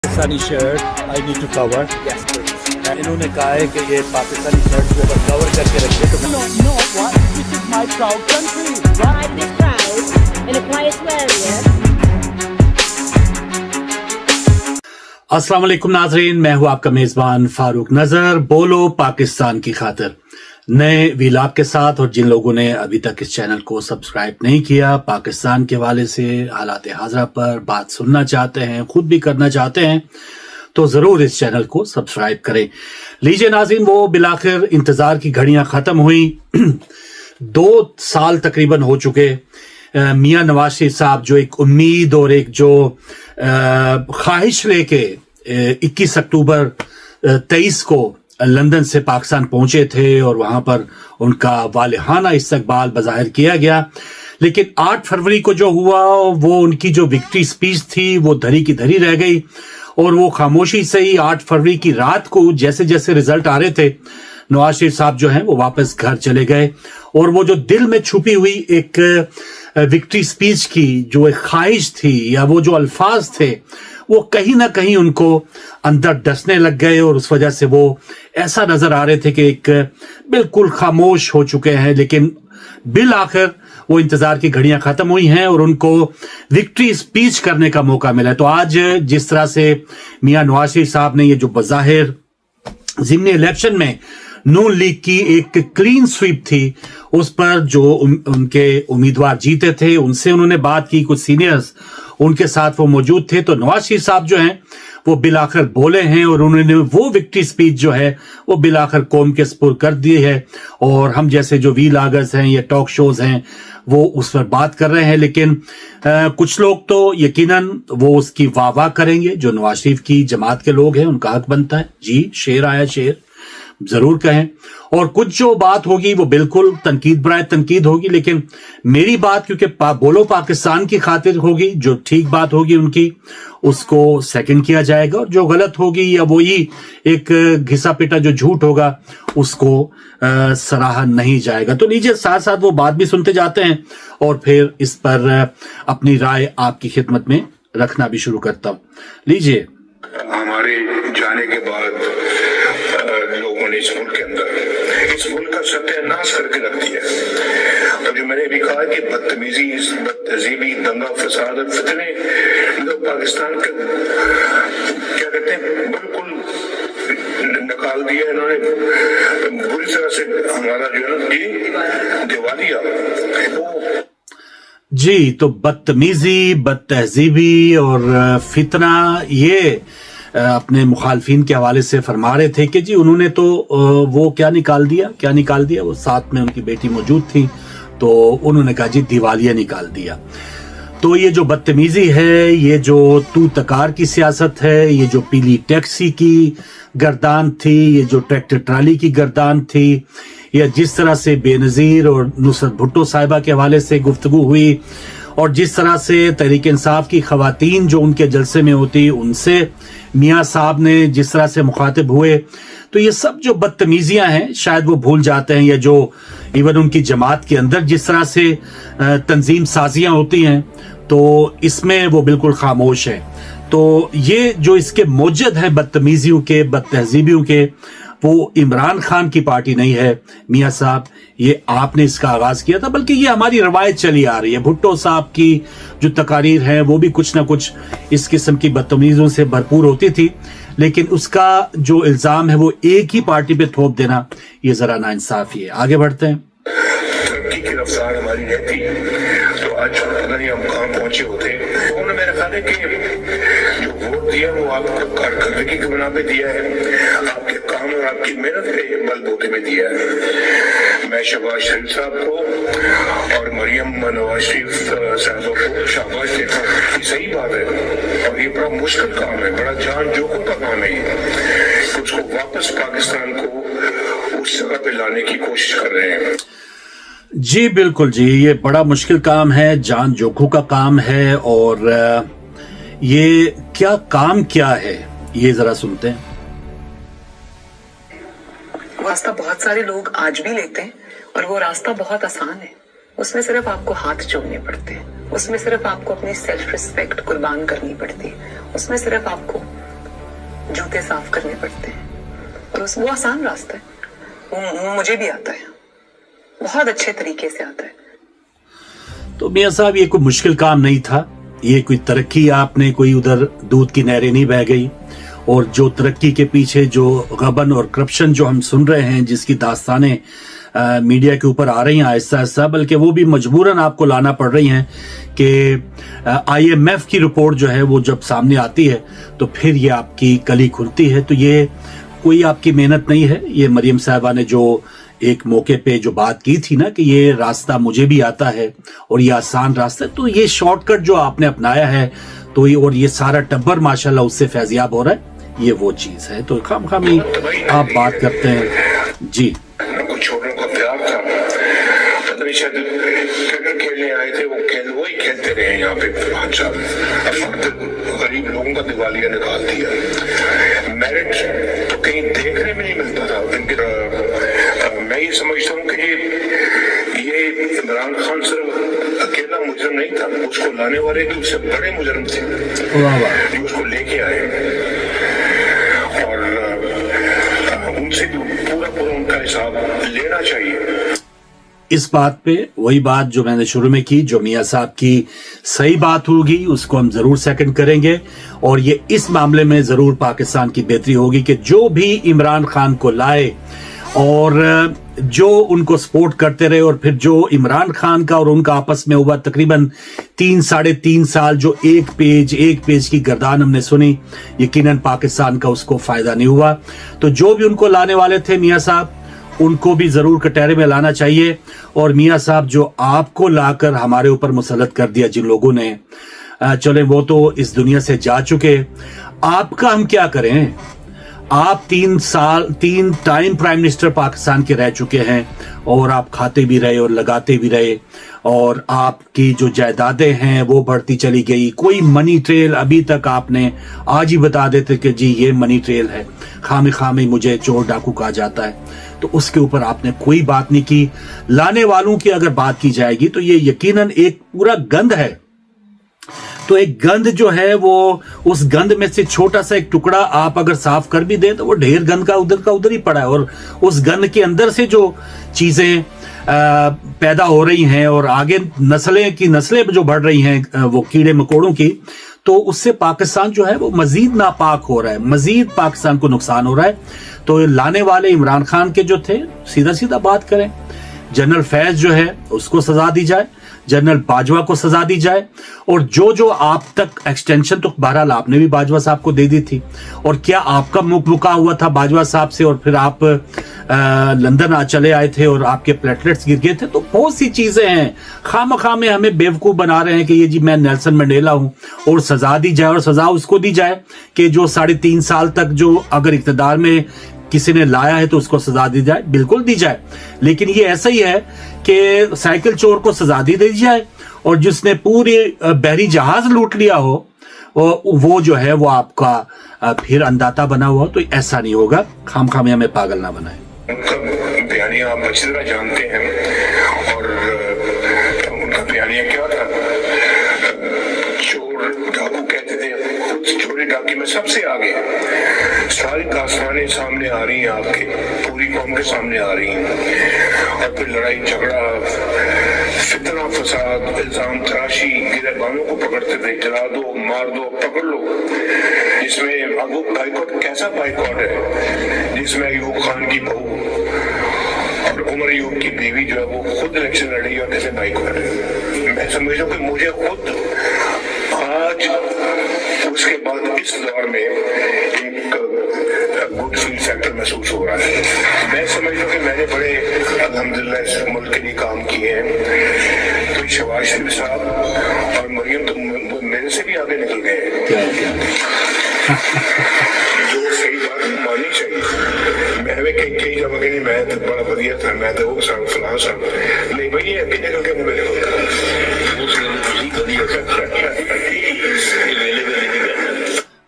Pakistani shirt I need to cover. Yes, please. इन्होंने कहा है कि ये पाकिस्तानी शर्ट को अगर कवर करके रखे तो No, what? This is my proud country. Why this crowd in a quiet area? अस्सलाम वालेकुम नाजरीन, मैं हूं आपका मेजबान फारूक नजर. बोलो पाकिस्तान की खातिर नए वीलॉग के साथ. और जिन लोगों ने अभी तक इस चैनल को सब्सक्राइब नहीं किया, पाकिस्तान के हवाले से हालात हाजरा पर बात सुनना चाहते हैं, खुद भी करना चाहते हैं, तो जरूर इस चैनल को सब्सक्राइब करें. लीजिए नाज़रीन, वो बिलाखिर इंतजार की घड़ियां खत्म हुई. 2 साल तकरीबन हो चुके. मियां नवाज शरीफ साहब जो एक उम्मीद और एक जो ख्वाहिश लेके 21 अक्टूबर 23 को लंदन से पाकिस्तान पहुंचे थे और वहां पर उनका वालिहाना इस्तकबाल बज़ाहिर किया गया, लेकिन 8 फरवरी को जो हुआ वो उनकी जो विक्ट्री स्पीच थी वो धरी की धरी रह गई. और वो खामोशी से ही 8 फरवरी की रात को जैसे जैसे रिजल्ट आ रहे थे, नवाज शरीफ साहब जो हैं वो वापस घर चले गए. और वो जो दिल में छुपी हुई एक विक्ट्री स्पीच की जो एक ख्वाहिश थी या वो जो अल्फाज थे, वो कहीं ना कहीं उनको अंदर डसने लग गए. और उस वजह से वो ऐसा नजर आ रहे थे कि एक बिल्कुल खामोश हो चुके हैं. लेकिन बिल आखिर वो इंतजार की घड़ियां खत्म हुई हैं और उनको विक्ट्री स्पीच करने का मौका मिला. तो आज जिस तरह से मियां नवाज शरीफ साहब ने ये जो बज़ाहिर ज़िमनी इलेक्शन में नून लीग की एक क्लीन स्वीप थी, उस पर जो उनके उम्मीदवार जीते थे उनसे उन्होंने बात की, कुछ सीनियर्स उनके साथ वो मौजूद थे. तो नवाज शरीफ साहब जो हैं वो बिलाखिर बोले हैं और उन्होंने वो विक्ट्री स्पीच जो है वो बिलाखिर कौम के स्पुर कर दी है. और हम जैसे जो वीलॉगर्स हैं या टॉक शोज हैं वो उस पर बात कर रहे हैं, लेकिन कुछ लोग तो यकीनन वो उसकी वाह करेंगे. जो नवाज शरीफ की जमात के लोग हैं उनका हक बनता है, जी शेर आया शेर जरूर कहें. और कुछ जो बात होगी वो बिल्कुल तनकीद बराए तनकीद होगी, लेकिन मेरी बात क्योंकि बोलो पाकिस्तान की खातिर होगी, जो ठीक बात होगी उनकी उसको सेकंड किया जाएगा, और जो गलत होगी या वही एक घिसा पिटा जो झूठ होगा उसको सराहा नहीं जाएगा. तो लीजिए साथ साथ वो बात भी सुनते जाते हैं और फिर इस पर अपनी राय आपकी खिदमत में रखना भी शुरू करता हूं. लीजिए. हमारे जाने के बाद लोगों ने इस मुल्क के अंदर इस मुल्क का सत्यानाश करके रख दिया. और जो मैंने भी कहा कि बदतमीजी, बदतहजीबी, दंगा फसाद और फितने लोग पाकिस्तान के क्या कहते हैं बिल्कुल निकाल दिया इन्होंने बुरी तरह से. हमारा जो है ना दिवालिया वो जी, तो बदतमीजी, बदतहजीबी और फितना ये अपने मुखालफिन के हवाले से फरमा रहे थे कि जी उन्होंने तो वो क्या निकाल दिया. वो साथ में उनकी बेटी मौजूद थी तो उन्होंने कहा जी दिवालिया निकाल दिया. तो ये जो बदतमीजी है, ये जो तू तकार की सियासत है, ये जो पीली टैक्सी की गर्दान थी, ये जो ट्रैक्टर ट्राली की गर्दान थी, या जिस तरह से बेनजीर और नुसरत भुट्टो साहिबा के हवाले से गुफ्तगू हुई, और जिस तरह से तहरीक इंसाफ की खवातीन जो उनके जलसे में होती उनसे मियां साहब ने जिस तरह से मुखातिब हुए, तो ये सब जो बदतमीजियां हैं शायद वो भूल जाते हैं. या जो इवन उनकी जमात के अंदर जिस तरह से तंजीम साजियां होती हैं, तो इसमें वो बिल्कुल खामोश है. तो ये जो इसके मौजद है बदतमीजियों के, बदतहजीबियों के, वो इमरान खान की पार्टी नहीं है मियां साहब, ये आपने इसका आगाज किया था, बल्कि ये हमारी रवायत चली आ रही है. भुट्टो साहब की जो तकारीर है वो भी कुछ ना कुछ इस किस्म की बदतमीजियों से भरपूर होती थी, लेकिन उसका जो इल्जाम है वो एक ही पार्टी पे थोप देना ये जरा नाइंसाफी है. आगे बढ़ते हैं. तरक्की की रफ्तार हमारी रहती तो आज पता नहीं हम कहाँ पहुंचे होते. उन्होंने मेरा ख्याल है कि जो वोट दिया वो आपको कारकर्दगी के बना पे दिया है, आपके काम और आपकी मेहनत पे बलबूते में दिया है. मैं शहबाज शरीफ साहब को और मरियम नवाज शरीफ साहब को शाबाश देता हूँ. ये सही बात है और ये बड़ा मुश्किल काम है, बड़ा जान जोखिम का काम है ये. उसको वापस पाकिस्तान को उस जगह पे लाने की कोशिश कर रहे हैं. जी बिल्कुल जी, ये बड़ा मुश्किल काम है, जान जोखों का काम है. और ये काम क्या है ये जरा सुनते हैं. रास्ता बहुत सारे लोग आज भी लेते हैं और वो रास्ता बहुत आसान है. उसमें सिर्फ आपको हाथ जोड़ने पड़ते हैं, उसमें सिर्फ आपको अपनी सेल्फ रिस्पेक्ट कुर्बान करनी पड़ती है, उसमें सिर्फ आपको जूते साफ करने पड़ते हैं, और वो आसान रास्ता है, वो मुझे भी आता है, बहुत अच्छे तरीके से आता है। तो मियां साहब ये कोई मुश्किल काम नहीं था, ये कोई तरक्की आपने कोई उधर दूध की नहरें नहीं बह गई, और जो तरक्की के पीछे जो गबन और करप्शन जो हम सुन रहे हैं, जिसकी दास्तानें मीडिया के ऊपर आ रही हैं आहिस्ता आहिस्ता, बल्कि वो भी मजबूरन आपको लाना पड़ रही हैं कि IMF की रिपोर्ट जो है वो जब सामने आती है तो फिर ये आपकी कली खुलती है। तो ये कोई आपकी मेहनत नहीं है, ये मरियम साहिबा ने जो एक मौके पे जो बात की थी ना कि ये रास्ता मुझे भी आता है और ये आसान रास्ता है, तो ये शॉर्टकट जो आपने अपनाया है तो ये, और ये सारा टब्बर माशाल्लाह उससे फैजियाब हो रहा है, ये वो चीज है। तो खामी आप बात करते हैं जी। छोरों का प्यार था, पता नहीं शायद क्रिकेट खेलने आए थे, वो ही खेलते रहे यहाँ पे 5 साल, गरीब लोगों का दिवालिया निकाल दिया। मेरिट तो कहीं देखने में नहीं मिलता था इनके। मैं ये समझता हूँ कि ये इमरान खान सिर्फ अकेला मुजरिम नहीं था, उसको लाने वाले भी उससे बड़े मुजरिम थे जो उसको लेके आए, और उनसे पूरा उनका हिसाब लेना चाहिए। इस बात पे वही बात जो मैंने शुरू में की, जो मियां साहब की सही बात होगी उसको हम जरूर सेकंड करेंगे, और ये इस मामले में जरूर पाकिस्तान की बेहतरी होगी कि जो भी इमरान खान को लाए और जो उनको सपोर्ट करते रहे, और फिर जो इमरान खान का और उनका आपस में हुआ तकरीबन 3-3.5 साल जो एक पेज की गर्दान हमने सुनी, यकीनन पाकिस्तान का उसको फायदा नहीं हुआ। तो जो भी उनको लाने वाले थे मियां साहब, उनको भी जरूर कटहरे में लाना चाहिए। और मियां साहब जो आपको लाकर हमारे ऊपर मुसल्लत कर दिया जिन लोगों ने, चले वो तो इस दुनिया से जा चुके, आपका हम क्या करें। आप 3 टाइम प्राइम मिनिस्टर पाकिस्तान के रह चुके हैं, और आप खाते भी रहे और लगाते भी रहे, और आपकी जो जायदादें हैं वो बढ़ती चली गई। कोई मनी ट्रेल अभी तक आपने आज ही बता देते कि जी ये मनी ट्रेल है, खामी मुझे चोर डाकू कहा जाता है, तो उसके ऊपर आपने कोई बात नहीं की। लाने वालों की अगर बात की जाएगी तो ये यकीनन एक पूरा गंद है। तो एक गंद जो है वो, उस गंद में से छोटा सा एक टुकड़ा आप अगर साफ कर भी दें तो वो ढेर गंद का उधर ही पड़ा है, और उस गंद के अंदर से जो चीजें पैदा हो रही हैं और आगे नस्लें जो बढ़ रही हैं वो कीड़े मकोड़ों की, तो उससे पाकिस्तान जो है वो मजीद नापाक हो रहा है, मजीद पाकिस्तान को नुकसान हो रहा है। तो लाने वाले इमरान खान के जो थे, सीधा बात करें, जनरल फैज जो है उसको सजा दी जाए, जनरल बाजवा को सजा दी जाए, और जो आप तक एक्सटेंशन तो बहरहाल आपने भी बाजवा साहब को दे दी थी, और क्या आपका मुख मुका हुआ था बाजवा साहब से, और फिर आप लंदन चले आए थे और आपके प्लेटलेट्स गिर गए थे। तो बहुत सी चीजें हैं, खामखा में हमें बेवकूफ बना रहे हैं कि ये जी मैं नेल्सन मंडेला हूं, और सजा दी जाए, और सजा उसको दी जाए कि जो 3.5 साल तक जो अगर इक़्तिदार में किसी ने लाया है तो उसको सजा दी जाए, बिल्कुल दी जाए। लेकिन ये ऐसा ही है कि साइकिल चोर को सजा दी जाए, और जिसने पूरी बहरी जहाज लूट लिया हो वो जो है वो आपका फिर अंदाता बना हुआ हो। तो ऐसा नहीं होगा, खामखा में हमें पागल ना बनाए। उनका बयानिया आप अच्छी तरह जानते हैं, और उनका बयानिया क्या था, चोर डाकू कहते थे, चोरी डाकी में सबसे आगे, सारी दास्तानें सामने आ रही हैं आपके, पूरी कौम के सामने आ रही हैं, और फिर लड़ाई झगड़ा, फितना फसाद, इल्जाम तराशी, गिरबानों को पकड़ते थे, जला दो, मार दो, पकड़ लो, जिसमें अब वो बाइकॉट कैसा बाइकॉट है, जिसमें अयूब खान की बहू और उमर अयूब की बीवी जो है वो खुद इलेक्शन लड़ी, और कैसे बाइकॉट है। मैं समझता हूँ कि मुझे खुद आज उसके बाद इस दौर में एक गुड फील फैक्टर महसूस हो रहा है। मैं समझता हूँ कि मैंने बड़े अल्हम्दुलिल्लाह इस मुल्क के लिए काम किए हैं, तो शहबाज शरीफ साहब और मरियम तो मेरे से भी आगे निकल गए हैं। जो सही बात माननी चाहिए। मैं कई जगह कहीं मैं तो बड़ा बढ़िया था, मैं तो वो साहब फलां साहब नहीं भाई, ये अभी निकल के मुझे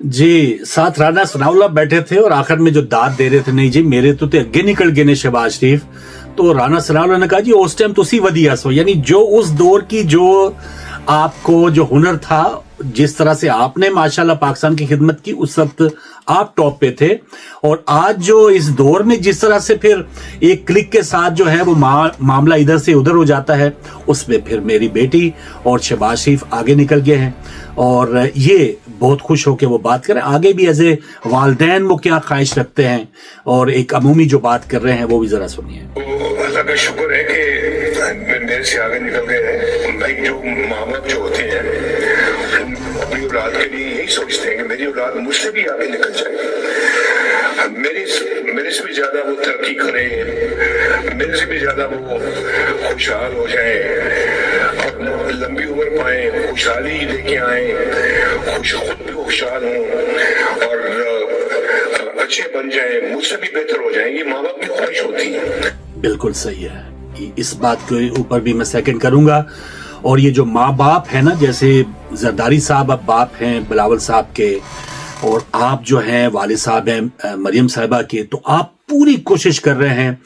जी। साथ राना सनाउल्लाह बैठे थे और आखिर में जो दाद दे रहे थे, नहीं जी मेरे तो अगे निकल गए ने शहबाज शरीफ। तो राना सनाउल्लाह ने कहा जी उस टाइम तुसी वधिया सो, यानी जो उस दौर की जो आपको जो हुनर था, जिस तरह से आपने माशाल्लाह पाकिस्तान की खिदमत की, उस वक्त आप टॉप पे थे, और आज जो इस दौर में जिस तरह से फिर एक क्लिक के साथ जो है वो मामला इधर से उधर हो जाता है, उसमें फिर मेरी बेटी और शहबाज शरीफ आगे निकल गए हैं। और ये बहुत खुश होकर वो बात करें, आगे भी एज ए वालदैन वो क्या ख्वाहिश रखते हैं और एक अमूमी जो बात कर रहे हैं वो भी जरा सुनिए। अल्लाह का शुक्र है कि मेरे से आगे निकल गए हैं। भाई जो माँ बाप जो होते हैं अपनी औलाद के लिए यही सोचते हैं कि मेरी औलाद मुझसे भी आगे निकल जाए, मेरे से भी ज्यादा वो तरक्की करे, मेरे से भी ज्यादा वो खुशहाल हो जाए और लंबी उम्र पाए, खुशहाली लेके आए, खुद भी खुशहाल हों और अच्छे बन जाए, मुझसे भी बेहतर हो जाए। ये माँ बाप की ख्वाहिश होती है। बिल्कुल सही है, इस बात के ऊपर भी मैं सेकंड करूंगा। और ये जो माँ बाप है ना, जैसे जरदारी साहब अब बाप हैं बिलावल साहब के, और आप जो हैं वालिद साहब हैं मरियम साहिबा के, तो आप पूरी कोशिश कर रहे हैं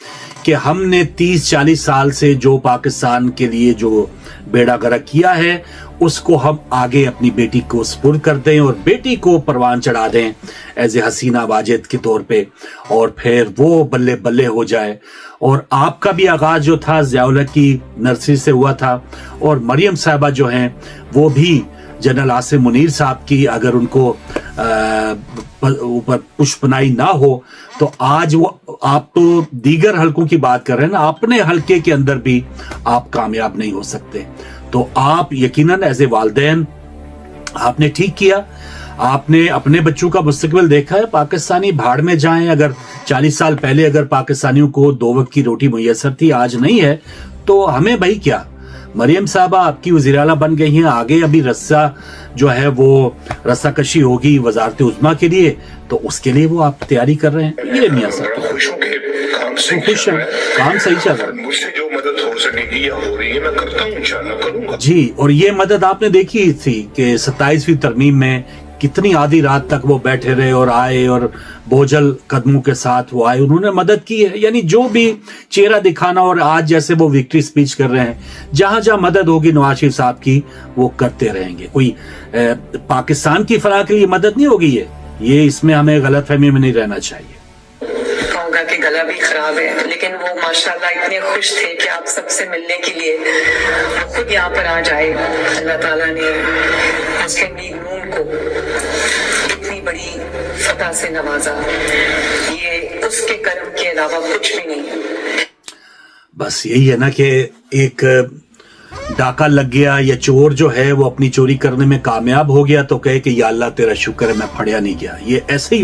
कि हमने 30-40 साल से जो पाकिस्तान के लिए जो बेड़ा गर्क किया है उसको हम आगे अपनी बेटी को सुपुर्द कर दें और बेटी को परवान चढ़ा दें एज ए हसीना वाजिद के तौर पे, और फिर वो बल्ले बल्ले हो जाए। और आपका भी आगाज जो था ज़ियाउल हक की नर्सरी से हुआ था, और मरियम साहिबा जो हैं वो भी जनरल आसिम मुनीर साहब की अगर उनको ऊपर पुष्पनाई ना हो तो आज वो, आप तो दीगर हलकों की बात कर रहे हैं ना, अपने हलके के अंदर भी आप कामयाब नहीं हो सकते। तो आप यकीनन एज ए वालदैन आपने ठीक किया, आपने अपने बच्चों का मुस्तकबिल देखा है। पाकिस्तानी भाड़ में जाएं, अगर 40 साल पहले अगर पाकिस्तानियों को 2 वक्त की रोटी मुयस्सर थी, आज नहीं है, तो हमें भाई क्या। मरियम साहबा आपकी वज़ीर आला बन गई हैं, आगे अभी रस्सा जो है वो रस्सा कशी होगी वजारत उज़्मा के लिए, तो उसके लिए वो आप तैयारी कर रहे हैं। ये मियां साहब खुश हैं, काम सही चल रहा है, मुझसे जो मदद हो सकेगी या हो रही है मैं करता हूँ, इंशाल्लाह करूंगा जी। और ये मदद आपने देखी थी कि 27वीं तरमीम में कितनी आधी रात तक वो बैठे रहे और आए, और बोझल कदमों के साथ वो आए, उन्होंने मदद की है। यानी जो भी चेहरा दिखाना, और आज जैसे वो विक्ट्री स्पीच कर रहे हैं, जहां जहां मदद होगी नवाज शरीफ साहब की वो करते रहेंगे। कोई पाकिस्तान की फलाह के लिए मदद नहीं होगी ये इसमें हमें गलतफहमी में नहीं रहना चाहिए। कहूँगा कि गला भी खराब है, लेकिन वो माशाल्लाह इतने खुश थे कि आप सबसे मिलने के लिए वो खुद यहाँ पर आ जाए। अल्लाह ताला ने मुस्लिम लीग नून को इतनी बड़ी फतह से नवाजा, ये उसके कर्म के अलावा कुछ भी नहीं है। बस यही है ना कि एक डाका लग गया या चोर जो है वो अपनी चोरी करने में कामयाब हो गया तो कहे कि या अल्लाह तेरा शुक्र है मैं फड़िया नहीं गया। ये ऐसे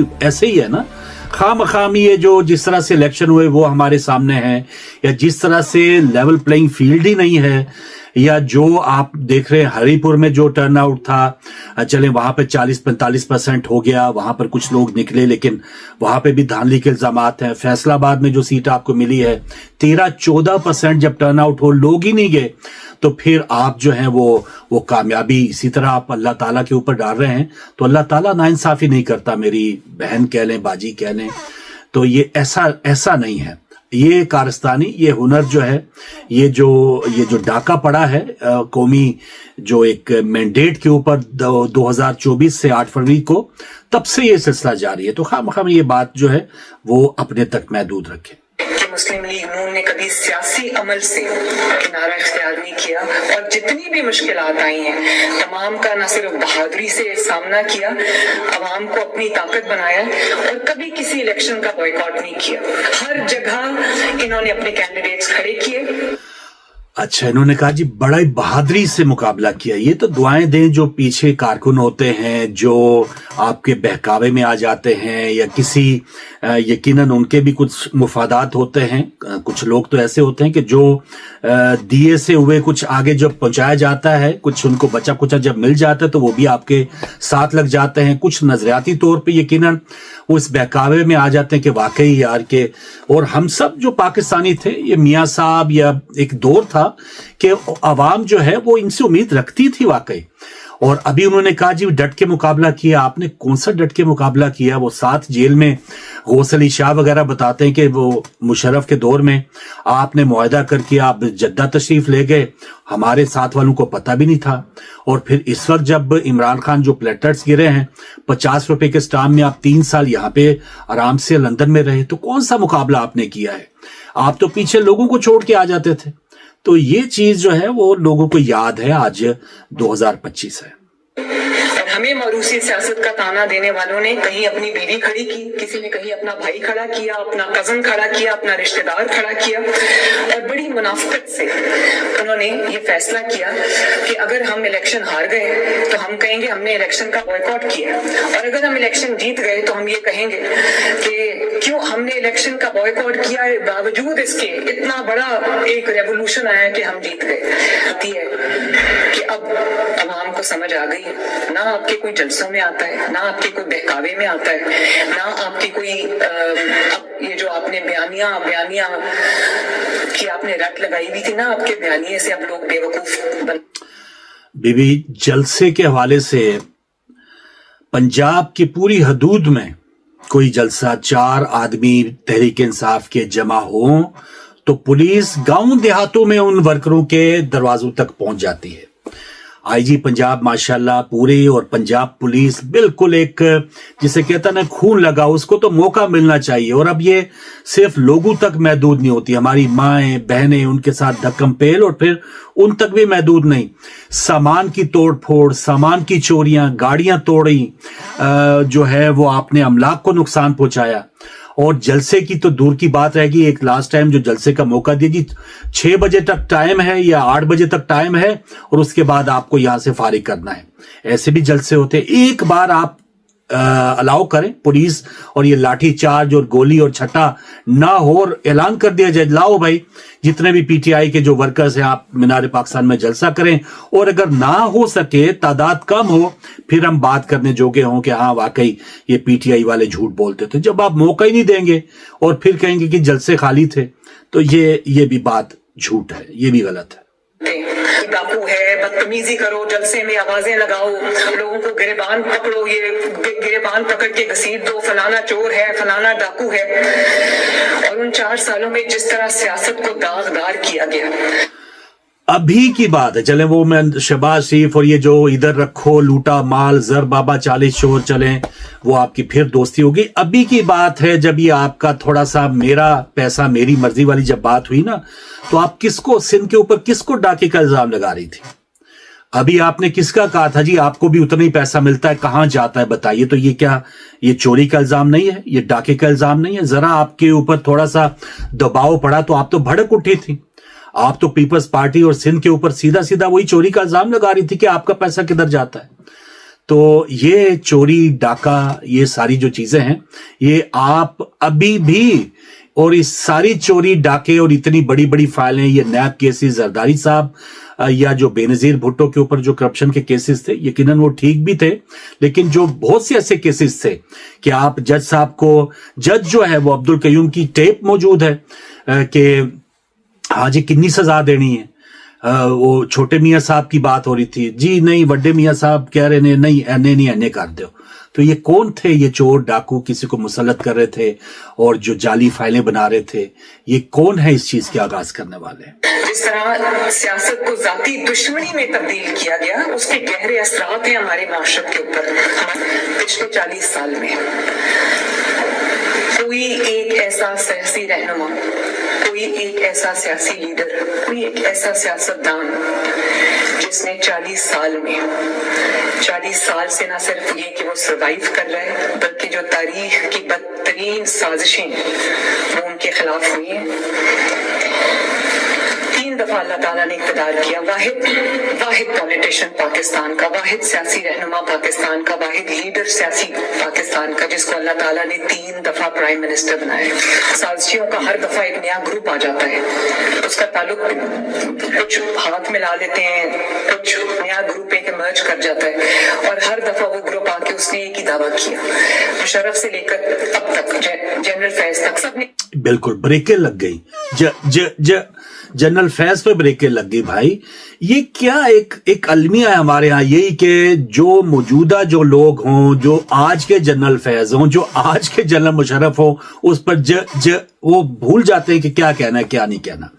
ही है ना। खामखामी ये जो जिस तरह से इलेक्शन हुए वो हमारे सामने है, या जिस तरह से लेवल प्लेइंग फील्ड ही नहीं है, या जो आप देख रहे हैं हरीपुर में जो टर्नआउट था, चले वहां पे 40-45% हो गया, वहां पर कुछ लोग निकले लेकिन वहां पे भी धांधली के इल्जामात हैं। फैसलाबाद में जो सीट आपको मिली है 13-14% जब टर्नआउट हो, लोग ही नहीं गए, तो फिर आप जो है वो कामयाबी इसी तरह आप अल्लाह ताला के ऊपर डाल रहे हैं। तो अल्लाह ताला नाइंसाफी नहीं करता, मेरी बहन कह लें, बाजी कह लें, तो ये ऐसा नहीं है। ये कारस्तानी, ये हुनर जो है, ये जो डाका पड़ा है कौमी जो एक मैंडेट के ऊपर 2024 से 8 फरवरी को, तब से ये सिलसिला जारी है। तो खामखा में ये बात जो है वो अपने तक महदूद रखें। मुस्लिम लीग नून ने कभी सियासी अमल से किनारा इख्तियार नहीं किया, और जितनी भी मुश्किलात आई हैं तमाम का न सिर्फ बहादुरी से सामना किया, अवाम को अपनी ताकत बनाया, और कभी किसी इलेक्शन का बॉयकॉट नहीं किया। हर जगह इन्होंने अपने कैंडिडेट्स खड़े किए। अच्छा, इन्होंने कहा जी बड़ा ही बहादुरी से मुकाबला किया। ये तो दुआएं दें जो पीछे कारकुन होते हैं, जो आपके बहकावे में आ जाते हैं, या किसी यकीनन उनके भी कुछ मुफादात होते हैं। कुछ लोग तो ऐसे होते हैं कि जो दिए से हुए कुछ आगे जब पहुंचाया जाता है, कुछ उनको बचा कुचा जब मिल जाता है तो वो भी आपके साथ लग जाते हैं। कुछ नजरियाती तौर पे यकीनन वो इस बहकावे में आ जाते हैं कि वाकई यार के, और हम सब जो पाकिस्तानी थे, ये मियाँ साहब या एक दौर था कि अवाम जो है वो इनसे उम्मीद रखती थी वाकई, اور ابھی انہوں نے کہا جی ڈٹ کے مقابلہ کیا. آپ نے کون سا ڈٹ کے مقابلہ کیا؟ وہ ساتھ جیل میں غوث علی شاہ وغیرہ بتاتے ہیں کہ وہ مشرف کے دور میں آپ نے معاہدہ کر کے آپ جدہ تشریف لے گئے, ہمارے ساتھ والوں کو پتہ بھی نہیں تھا. اور پھر اس وقت جب عمران خان جو پلیٹرز گرے ہیں 50 روپے کے سٹام میں, آپ 3 سال یہاں پہ آرام سے لندن میں رہے, تو کون سا مقابلہ آپ نے کیا ہے؟ آپ تو پیچھے لوگوں کو چھوڑ کے آ جاتے تھے. تو یہ چیز جو ہے وہ لوگوں کو یاد ہے. آج 2025 ہے. اور ہمیں موروثی سیاست کا تانا دینے والوں نے کہیں اپنی بیوی کھڑی کی, کسی نے کہیں اپنا بھائی کھڑا کیا, اپنا کزن کھڑا کیا, اپنا رشتہ دار کھڑا کیا, اور بڑی منافقت سے انہوں نے یہ فیصلہ کیا کہ اگر ہم الیکشن ہار گئے تو ہم کہیں گے ہم نے الیکشن کا بائیکاٹ کیا, اور اگر ہم الیکشن جیت گئے تو ہم یہ کہیں گے کہ کیوں ہم نے الیکشن کا بائیکاٹ کیا ہے, باوجود اس کے اتنا بڑا ایک ریولوشن آیا کہ ہم جیت گئے. آتی ہے کہ اب عوام کو سمجھ آ گئی, نہ آپ کے کوئی جلسوں میں آتا ہے, نہ آپ کے کوئی بہکاوے میں آتا ہے, نہ آپ کی کوئی یہ جو آپ نے بیانیاں کی آپ نے رٹ لگائی ہوئی تھی, نہ آپ کے بیانیے سے اب لوگ بے وقوف بن. بی بی جلسے کے حوالے سے پنجاب کی پوری حدود میں کوئی جلسہ 4 آدمی تحریک انصاف کے جمع ہوں تو پولیس گاؤں دیہاتوں میں ان ورکروں کے دروازوں تک پہنچ جاتی ہے. آئی جی پنجاب ماشاءاللہ پوری, اور پنجاب پولیس بالکل ایک جسے کہتا نا خون لگا, اس کو تو موقع ملنا چاہیے. اور اب یہ صرف لوگوں تک محدود نہیں ہوتی, ہماری مائیں بہنیں ان کے ساتھ دھکم پیل, اور پھر ان تک بھی محدود نہیں, سامان کی توڑ پھوڑ, سامان کی چوریاں, گاڑیاں توڑی, جو ہے وہ آپ نے املاک کو نقصان پہنچایا. اور جلسے کی تو دور کی بات رہے گی. ایک لاسٹ ٹائم جو جلسے کا موقع دیا جی 6 بجے تک ٹائم ہے یا 8 بجے تک ٹائم ہے, اور اس کے بعد آپ کو یہاں سے فارغ کرنا ہے. ایسے بھی جلسے ہوتے. ایک بار آپ الاؤ کریں پولیس, اور یہ لاٹھی چارج اور گولی اور چھٹا نہ ہو, اور اعلان کر دیا جائے لاؤ بھائی جتنے بھی پی ٹی آئی کے جو ورکرز ہیں آپ مینار پاکستان میں جلسہ کریں, اور اگر نہ ہو سکے تعداد کم ہو پھر ہم بات کرنے جوگے ہوں کہ ہاں واقعی یہ پی ٹی آئی والے جھوٹ بولتے تھے. جب آپ موقع ہی نہیں دیں گے اور پھر کہیں گے کہ جلسے خالی تھے, تو یہ بھی بات جھوٹ ہے, یہ بھی غلط ہے. ڈاکو ہے, بدتمیزی کرو, جلسے میں آوازیں لگاؤ, لوگوں کو گریبان پکڑو, یہ گریبان پکڑ کے گھسیٹ دو, فلانا چور ہے, فلانا ڈاکو ہے. اور ان 4 سالوں میں جس طرح سیاست کو داغدار کیا گیا. ابھی کی بات ہے, چلیں وہ میں شہباز شریف اور یہ جو ادھر رکھو لوٹا مال زر بابا 40 چور چلیں, وہ آپ کی پھر دوستی ہوگی. ابھی کی بات ہے جب یہ آپ کا تھوڑا سا میرا پیسہ میری مرضی والی جب بات ہوئی نا, تو آپ کس کو سندھ کے اوپر کس کو ڈاکے کا الزام لگا رہی تھی؟ ابھی آپ نے کس کا کہا تھا جی آپ کو بھی اتنا ہی پیسہ ملتا ہے, کہاں جاتا ہے بتائیے. تو یہ کیا یہ چوری کا الزام نہیں ہے, یہ ڈاکے کا الزام نہیں ہے؟ ذرا آپ کے اوپر تھوڑا سا دباؤ پڑا تو آپ تو بھڑک اٹھی تھی. آپ تو پیپلز پارٹی اور سندھ کے اوپر سیدھا وہی چوری کا الزام لگا رہی تھی کہ آپ کا پیسہ کدھر جاتا ہے. تو یہ چوری ڈاکہ یہ ساری جو چیزیں ہیں یہ آپ ابھی بھی, اور اس ساری چوری ڈاکے اور اتنی بڑی بڑی فائلیں, یہ نیب کیسز, زرداری صاحب یا جو بے نظیر بھٹو کے اوپر جو کرپشن کے کیسز تھے, یقیناً وہ ٹھیک بھی تھے, لیکن جو بہت سے ایسے کیسز تھے کہ آپ جج صاحب کو, جج جو ہے وہ عبد القیوم کی ٹیپ موجود ہے کہ ہاں جی کتنی سزا دینی ہے. وہ چھوٹے میاں صاحب کی بات ہو رہی تھی, جی نہیں بڑے میاں صاحب کہہ رہے ہیں نہیں اینے کر دو. تو یہ کون تھے یہ چور ڈاکو کسی کو مسلط کر رہے تھے اور جو جعلی فائلیں بنا رہے تھے, یہ کون ہے اس چیز کے آغاز کرنے والے؟ جس طرح سیاست کو ذاتی دشمنی میں تبدیل کیا گیا, اس کے گہرے اثرات ہیں ہمارے معاشرت کے اوپر. پچھلے 40 سال میں کوئی ایک ایسا سیاسی رہنما, کوئی ایک ایسا سیاسی لیڈر, کوئی ایک ایسا سیاستدان جس نے 40 سال سے نہ صرف یہ کہ وہ سروائیو کر رہے ہیں, بلکہ جو تاریخ کی بدترین سازشیں وہ ان کے خلاف ہوئی ہیں. 3 دفعہ اللہ تعالیٰ نے اقتدار کیا. واحد پولیٹیشین پاکستان کا, واحد سیاسی رہنما پاکستان کا, واحد لیڈر سیاسی پاکستان کا, جس کو اللہ تعالیٰ نے 3 دفعہ پرائم منسٹر بنایا. سازشیوں کا ہر دفعہ ایک نیا گروپ آ جاتا ہے, اس کا تعلق کچھ ہاتھ ملا لیتے ہیں, کچھ نیا گروپ ایک ایمرج کر جاتا ہے, اور ہر دفعہ وہ گروپ آ کے اس نے ایک ہی دعویٰ کیا. مشرف سے لے کر اب تک جنرل فیض تک سب نے بالکل بریکیں لگ گئی. जनरल फैज पे ब्रेकें लग गई भाई। ये क्या एक अलमिया है हमारे यहाँ यही कि जो मौजूदा जो लोग हों, जो आज के जनरल फैज हों, जो आज के जनरल मुशर्रफ हो, उस पर वो भूल जाते हैं कि क्या कहना है क्या नहीं कहना।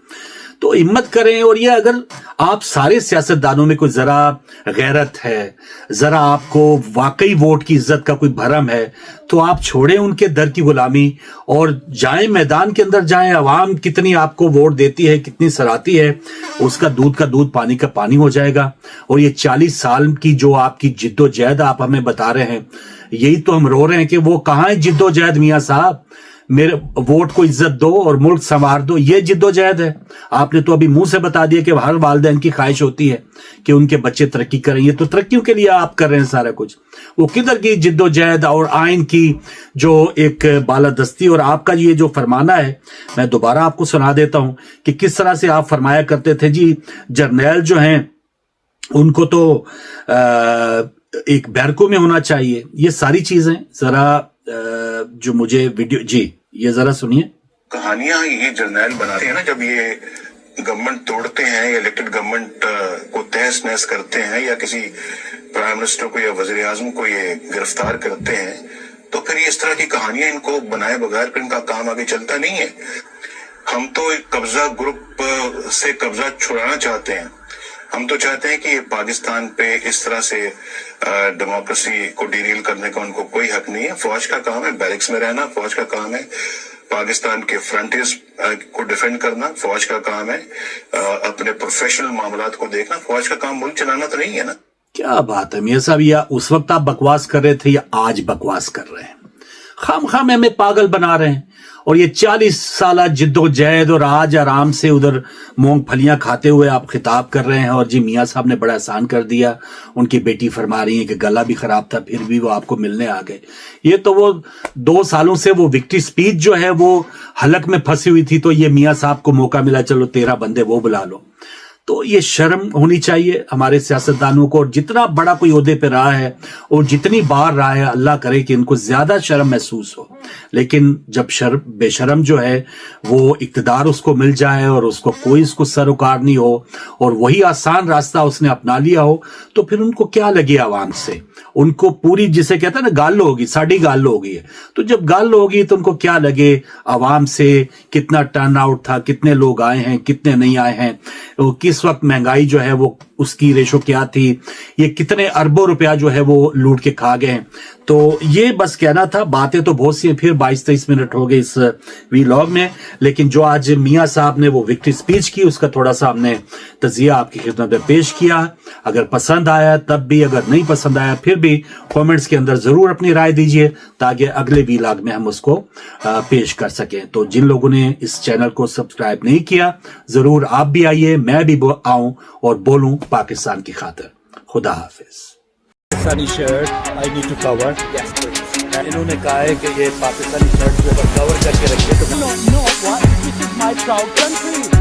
तो हिम्मत करें। और ये अगर आप सारे सियासतदानों में कोई जरा गैरत है, जरा आपको वाकई वोट की इज्जत का कोई भरम है, तो आप छोड़ें उनके दर की गुलामी और जाएं मैदान के अंदर जाएं। अवाम कितनी आपको वोट देती है, कितनी सराहती है, उसका दूध का दूध पानी का पानी हो जाएगा। और ये 40 साल की जो आपकी जिद्दोजहद आप हमें बता रहे हैं, यही तो हम रो रहे हैं कि वो कहाँ है जिद्दोजहद मियां साहब। मेरे वोट को इज्जत दो और मुल्क संवार दो, ये जिद्दोजहद है। आपने तो अभी मुंह से बता दिया कि हर वालिदैन की ख्वाहिश होती है कि उनके बच्चे तरक्की करें। ये तो तरक्कियों के लिए आप कर रहे हैं सारा कुछ। वो किधर की जिद्दोजहद और आइन की जो एक बालादस्ती। और आपका ये जो फरमाना है, मैं दोबारा आपको सुना देता हूं कि किस तरह से आप फरमाया करते थे जी, जर्नैल जो हैं उनको तो एक बैरकों में होना चाहिए। ये सारी चीजें जरा जो मुझे वीडियो जी ये जरा सुनिए। कहानियां ये जर्नैल बनाते हैं ना, जब ये गवर्नमेंट तोड़ते हैं या इलेक्टेड गवर्नमेंट को तहस नहस करते हैं या किसी प्राइम मिनिस्टर को या वजीर आजम को ये गिरफ्तार करते हैं, तो फिर ये इस तरह की कहानियां इनको बनाए बगैर फिर इनका काम आगे चलता नहीं है। हम तो एक कब्जा ग्रुप से कब्जा छुड़ाना चाहते हैं। हम तो चाहते हैं कि ये पाकिस्तान पे इस तरह से डेमोक्रेसी को डीरेल करने का उनको कोई हक नहीं है। फौज का काम है बैरिक्स में रहना, फौज का काम है पाकिस्तान के फ्रंटियर्स को डिफेंड करना, फौज का काम है अपने प्रोफेशनल मामलात को देखना। फौज का काम मुल्क चलाना तो नहीं है ना। क्या बात है मियां साहब, या उस वक्त आप बकवास कर रहे थे या आज बकवास कर रहे हैं? खाम हमें पागल बना रहे हैं। और ये 40 साल जिद्दोजहद और आज आराम से उधर मूंगफलियां खाते हुए आप खिताब कर रहे हैं। और जी मियां साहब ने बड़ा आसान कर दिया। उनकी बेटी फरमा रही है कि गला भी खराब था फिर भी वो आपको मिलने आ गए। ये तो वो 2 सालों से वो विक्ट्री स्पीच जो है वो हलक में फंसी हुई थी, तो ये मियां साहब को मौका मिला, चलो 13 बंदे वो बुला लो। तो ये शर्म होनी चाहिए हमारे सियासतदानों को। और जितना बड़ा कोई ओहदे पे रहा है और जितनी बार रहा है, अल्लाह करे कि इनको ज्यादा शर्म महसूस हो। लेकिन जब बेशर्म जो है वो इक्तदार उसको मिल जाए और उसको कोई उसको सरोकार नहीं हो और वही आसान रास्ता उसने अपना लिया हो, तो फिर उनको क्या लगे आवाम से? उनको पूरी, जिसे कहते हैं ना, गाल होगी, साड़ी गाल होगी। तो जब गाल होगी तो उनको क्या लगे आवाम से? कितना टर्न आउट था, कितने लोग आए हैं, कितने नहीं आए हैं, किस वक्त महंगाई जो है वो उसकी रेशो क्या थी, ये कितने अरबों रुपया जो है वो लूट के खा गए। तो ये बस कहना था। बातें तो बहुत सी हैं, फिर 22-23 मिनट हो गए इस वीलॉग में। लेकिन जो आज मियां साहब ने वो विक्ट्री स्पीच की, उसका थोड़ा सा हमने तजिया आपकी खिदमत में पेश किया। अगर पसंद आया तब भी, अगर नहीं पसंद आया फिर भी कमेंट्स के अंदर जरूर अपनी राय दीजिए ताकि अगले वीलॉग में हम उसको पेश कर सकें। तो जिन लोगों ने इस चैनल को सब्सक्राइब नहीं किया, जरूर आप भी आइए, मैं भी आऊं और बोलूं पाकिस्तान की खातिर। खुदा हाफिज। Pakistani shirt I need to cover. Yes please. इन्होंने कहा है कि ये पाकिस्तानी शर्ट जो है कवर करके रखिए। तो No, what? This is my proud country.